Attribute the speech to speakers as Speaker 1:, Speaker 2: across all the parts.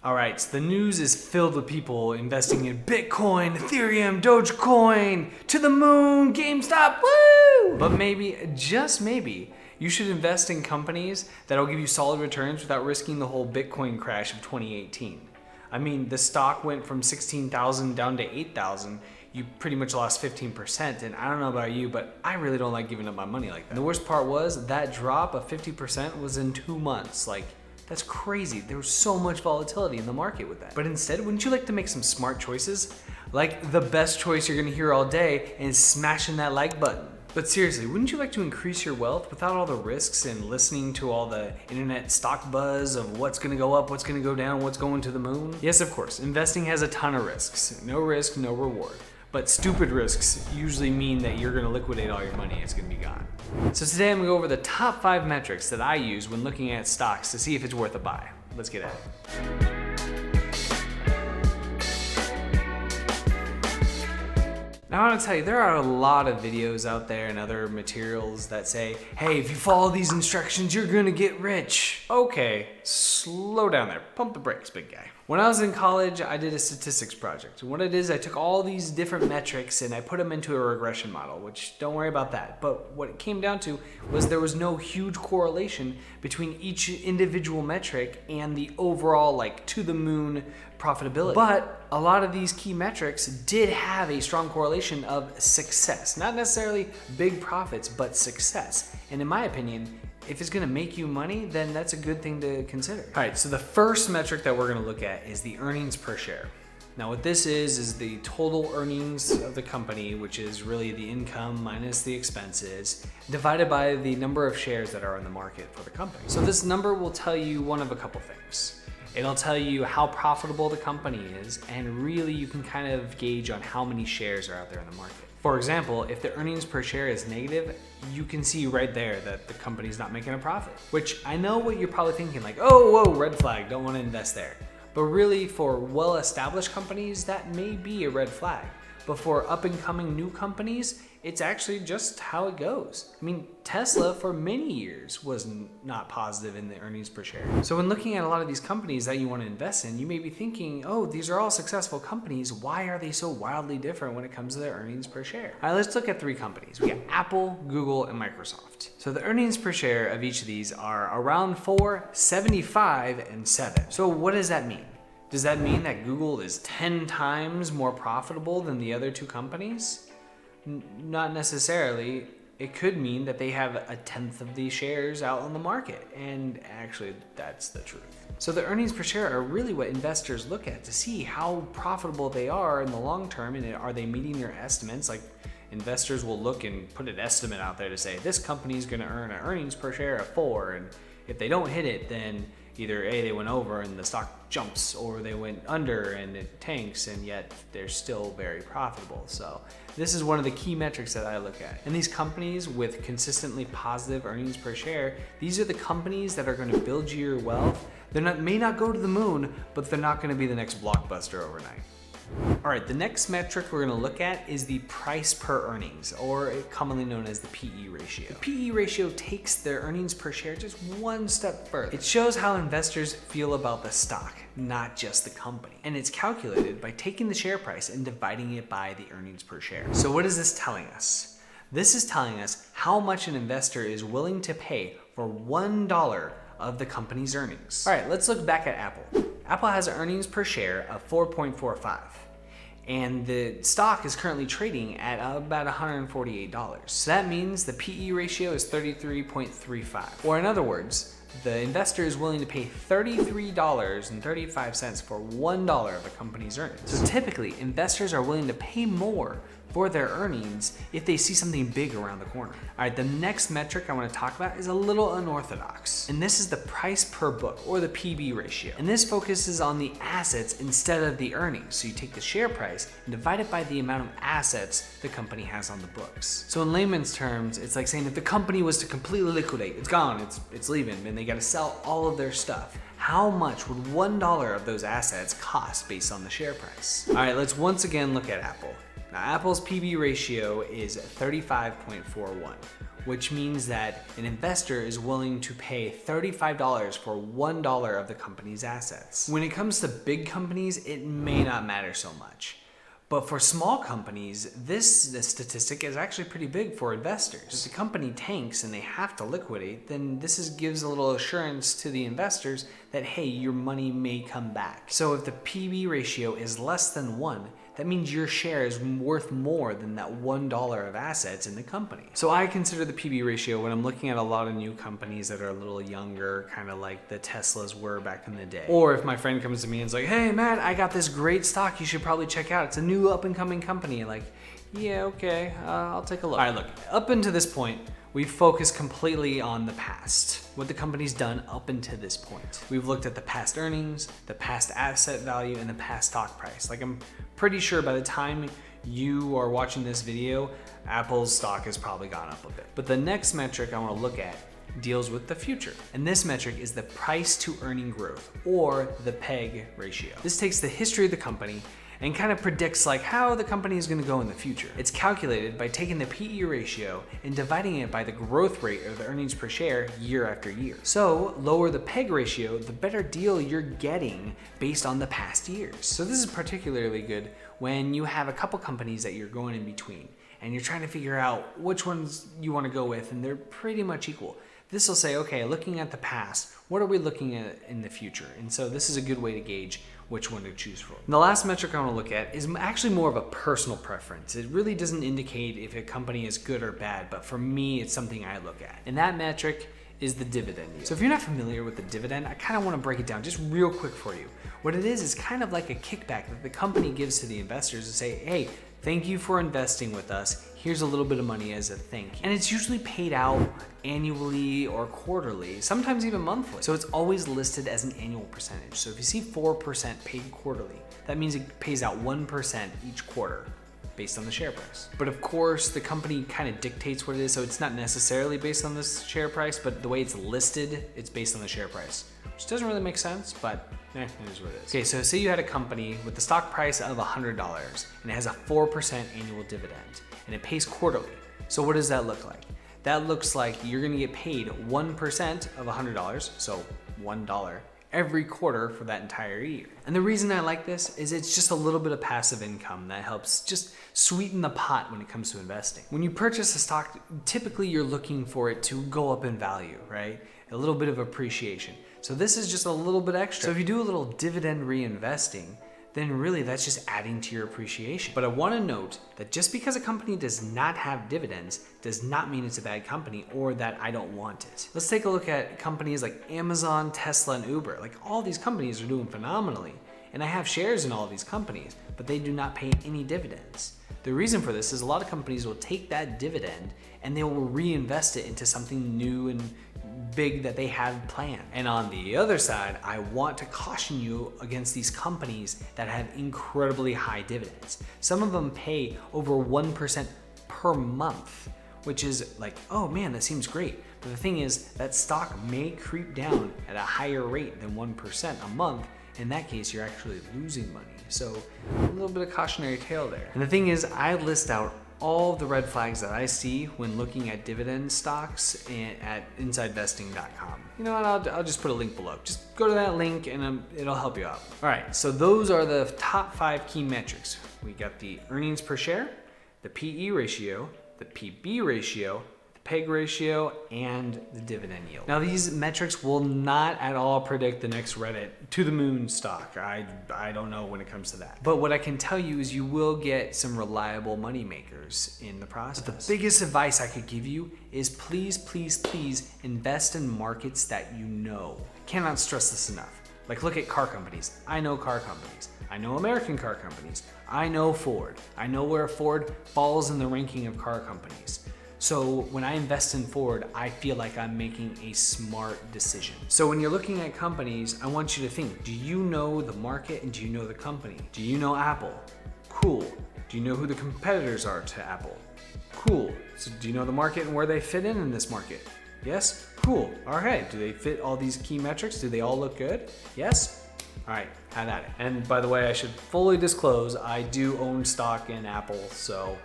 Speaker 1: Alright, so the news is filled with people investing in Bitcoin, Ethereum, Dogecoin, to the moon, GameStop, woo! But maybe, just maybe, you should invest in companies that'll give you solid returns without risking the whole Bitcoin crash of 2018. I mean, the stock went from 16,000 down to 8,000. You pretty much lost 15%, and I don't know about you, but I really don't like giving up my money like that. And the worst part was that drop of 50% was in 2 months. Like, that's crazy. There was so much volatility in the market with that. But instead, wouldn't you like to make some smart choices? Like the best choice you're gonna hear all day is smashing that like button. But seriously, wouldn't you like to increase your wealth without all the risks and listening to all the internet stock buzz of what's gonna go up, what's gonna go down, what's going to the moon? Yes, of course, investing has a ton of risks. No risk, no reward. But stupid risks usually mean that you're gonna liquidate all your money, it's gonna be gone. So today I'm gonna go over the top 5 metrics that I use when looking at stocks to see if it's worth a buy. Let's get at it. Now I want to tell you, there are a lot of videos out there and other materials that say, hey, if you follow these instructions, you're gonna get rich. Okay, slow down there, pump the brakes, big guy. When I was in college, I did a statistics project. And what it is, I took all these different metrics and I put them into a regression model, which don't worry about that. But what it came down to was there was no huge correlation between each individual metric and the overall like to the moon profitability. But a lot of these key metrics did have a strong correlation of success. Not necessarily big profits, but success. And in my opinion, if it's gonna make you money, then that's a good thing to consider. All right, so the first metric that we're gonna look at is the earnings per share. Now what this is the total earnings of the company, which is really the income minus the expenses, divided by the number of shares that are on the market for the company. So this number will tell you one of a couple things. It'll tell you how profitable the company is, and really you can kind of gauge on how many shares are out there in the market. For example, if the earnings per share is negative, you can see right there that the company's not making a profit. Which I know what you're probably thinking, like, oh, whoa, red flag, don't want to invest there. But really, for well-established companies, that may be a red flag. But for up-and-coming new companies, it's actually just how it goes. I mean, Tesla for many years was not positive in the earnings per share. So when looking at a lot of these companies that you want to invest in, you may be thinking, oh, these are all successful companies. Why are they so wildly different when it comes to their earnings per share? All right, let's look at 3 companies. We got Apple, Google, and Microsoft. So the earnings per share of each of these are around 4, 75, and 7. So what does that mean? Does that mean that Google is 10 times more profitable than the other 2 companies? Not necessarily. It could mean that they have 1/10 of the shares out on the market, and actually that's the truth. So the earnings per share are really what investors look at to see how profitable they are in the long term, and are they meeting their estimates. Like, investors will look and put an estimate out there to say this company's gonna earn an earnings per share of 4, and if they don't hit it, then either A, they went over and the stock jumps, or they went under and it tanks, and yet they're still very profitable. So this is one of the key metrics that I look at. And these companies with consistently positive earnings per share, these are the companies that are gonna build you your wealth. May not go to the moon, but they're not gonna be the next blockbuster overnight. All right, the next metric we're gonna look at is the price per earnings, or commonly known as the PE ratio. The PE ratio takes their earnings per share just one step further. It shows how investors feel about the stock, not just the company. And it's calculated by taking the share price and dividing it by the earnings per share. So what is this telling us? This is telling us how much an investor is willing to pay for $1 of the company's earnings. All right, let's look back at Apple. Apple has an earnings per share of 4.45, and the stock is currently trading at about $148. So that means the PE ratio is 33.35. Or in other words, the investor is willing to pay $33.35 for $1 of a company's earnings. So typically, investors are willing to pay more for their earnings if they see something big around the corner. All right, the next metric I want to talk about is a little unorthodox, and this is the price per book, or the PB ratio. And this focuses on the assets instead of the earnings. So you take the share price and divide it by the amount of assets the company has on the books. So in layman's terms, it's like saying if the company was to completely liquidate, it's gone, it's leaving, and they got to sell all of their stuff. How much would $1 of those assets cost based on the share price? All right, let's once again look at Apple. Now, Apple's PB ratio is 35.41, which means that an investor is willing to pay $35 for $1 of the company's assets. When it comes to big companies, it may not matter so much. But for small companies, this statistic is actually pretty big for investors. If the company tanks and they have to liquidate, then this gives a little assurance to the investors that, hey, your money may come back. So if the PB ratio is less than 1, that means your share is worth more than that $1 of assets in the company. So I consider the PB ratio when I'm looking at a lot of new companies that are a little younger, kind of like the Teslas were back in the day. Or if my friend comes to me and is like, hey man, I got this great stock you should probably check out. It's a new up and coming company. Like, yeah, okay, I'll take a look. All right, look, up until this point, we've focused completely on the past, what the company's done up until this point. We've looked at the past earnings, the past asset value, and the past stock price. Like, I'm pretty sure by the time you are watching this video, Apple's stock has probably gone up a bit. But the next metric I want to look at deals with the future. And this metric is the price to earning growth, or the PEG ratio. This takes the history of the company and kind of predicts like how the company is going to go in the future. It's calculated by taking the PE ratio and dividing it by the growth rate of the earnings per share year after year. So lower the PEG ratio, the better deal you're getting based on the past years. So this is particularly good when you have a couple companies that you're going in between and you're trying to figure out which ones you want to go with, and they're pretty much equal. This will say, okay, looking at the past, what are we looking at in the future? And so this is a good way to gauge which one to choose from. And the last metric I want to look at is actually more of a personal preference. It really doesn't indicate if a company is good or bad, but for me, it's something I look at. And that metric is the dividend yield. So if you're not familiar with the dividend, I kind of want to break it down just real quick for you. What it is kind of like a kickback that the company gives to the investors to say, hey, thank you for investing with us. Here's a little bit of money as a thank you. And it's usually paid out annually or quarterly, sometimes even monthly. So it's always listed as an annual percentage. So if you see 4% paid quarterly, that means it pays out 1% each quarter based on the share price. But of course, the company kind of dictates what it is, so it's not necessarily based on this share price, but the way it's listed, it's based on the share price, which doesn't really make sense, but it is what it is. Okay, so say you had a company with the stock price of $100 and it has a 4% annual dividend and it pays quarterly. So what does that look like? That looks like you're gonna get paid 1% of $100, so $1 every quarter for that entire year. And the reason I like this is it's just a little bit of passive income that helps just sweeten the pot when it comes to investing. When you purchase a stock, typically you're looking for it to go up in value, right? A little bit of appreciation. So this is just a little bit extra. So if you do a little dividend reinvesting, then really that's just adding to your appreciation. But I want to note that just because a company does not have dividends does not mean it's a bad company or that I don't want it. Let's take a look at companies like Amazon, Tesla, and Uber. Like, all these companies are doing phenomenally, and I have shares in all these companies, but they do not pay any dividends. The reason for this is a lot of companies will take that dividend and they will reinvest it into something new and big that they had planned. And on the other side, I want to caution you against these companies that have incredibly high dividends. Some of them pay over 1% per month, which is like, oh man, that seems great. But the thing is, that stock may creep down at a higher rate than 1% a month. In that case, you're actually losing money. So a little bit of cautionary tale there. And the thing is, I list out all the red flags that I see when looking at dividend stocks at insidevesting.com. You know what, I'll just put a link below. Just go to that link and it'll help you out. All right, so those are the top 5 key metrics. We got the earnings per share, the PE ratio, the PB ratio, PEG ratio, and the dividend yield. Now, these metrics will not at all predict the next Reddit to the moon stock. I don't know when it comes to that. But what I can tell you is you will get some reliable money makers in the process. But the biggest advice I could give you is please, please, please invest in markets that you know. Cannot stress this enough. Like, look at car companies. I know car companies. I know American car companies. I know Ford. I know where Ford falls in the ranking of car companies. So when I invest in Ford, I feel like I'm making a smart decision. So when you're looking at companies, I want you to think, do you know the market and do you know the company? Do you know Apple? Cool. Do you know who the competitors are to Apple? Cool. So do you know the market and where they fit in this market? Yes? Cool. All right. Do they fit all these key metrics? Do they all look good? Yes? All right, have at it. And by the way, I should fully disclose, I do own stock in Apple, so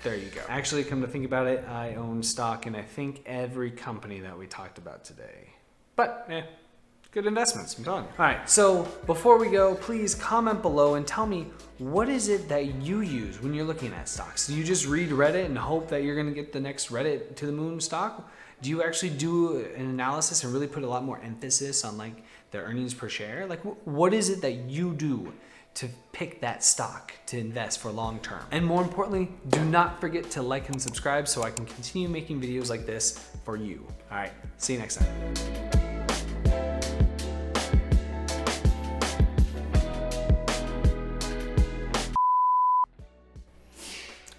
Speaker 1: There you go. Actually, come to think about it, I own stock in I think every company that we talked about today. But, good investments, I'm telling you. All right, so before we go, please comment below and tell me, what is it that you use when you're looking at stocks? Do you just read Reddit and hope that you're gonna get the next Reddit to the moon stock? Do you actually do an analysis and really put a lot more emphasis on like the earnings per share? Like what is it that you do to pick that stock to invest for long term? And more importantly, do not forget to like and subscribe so I can continue making videos like this for you. All right, see you next time.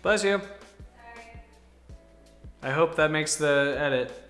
Speaker 1: Bless you. Sorry. I hope that makes the edit.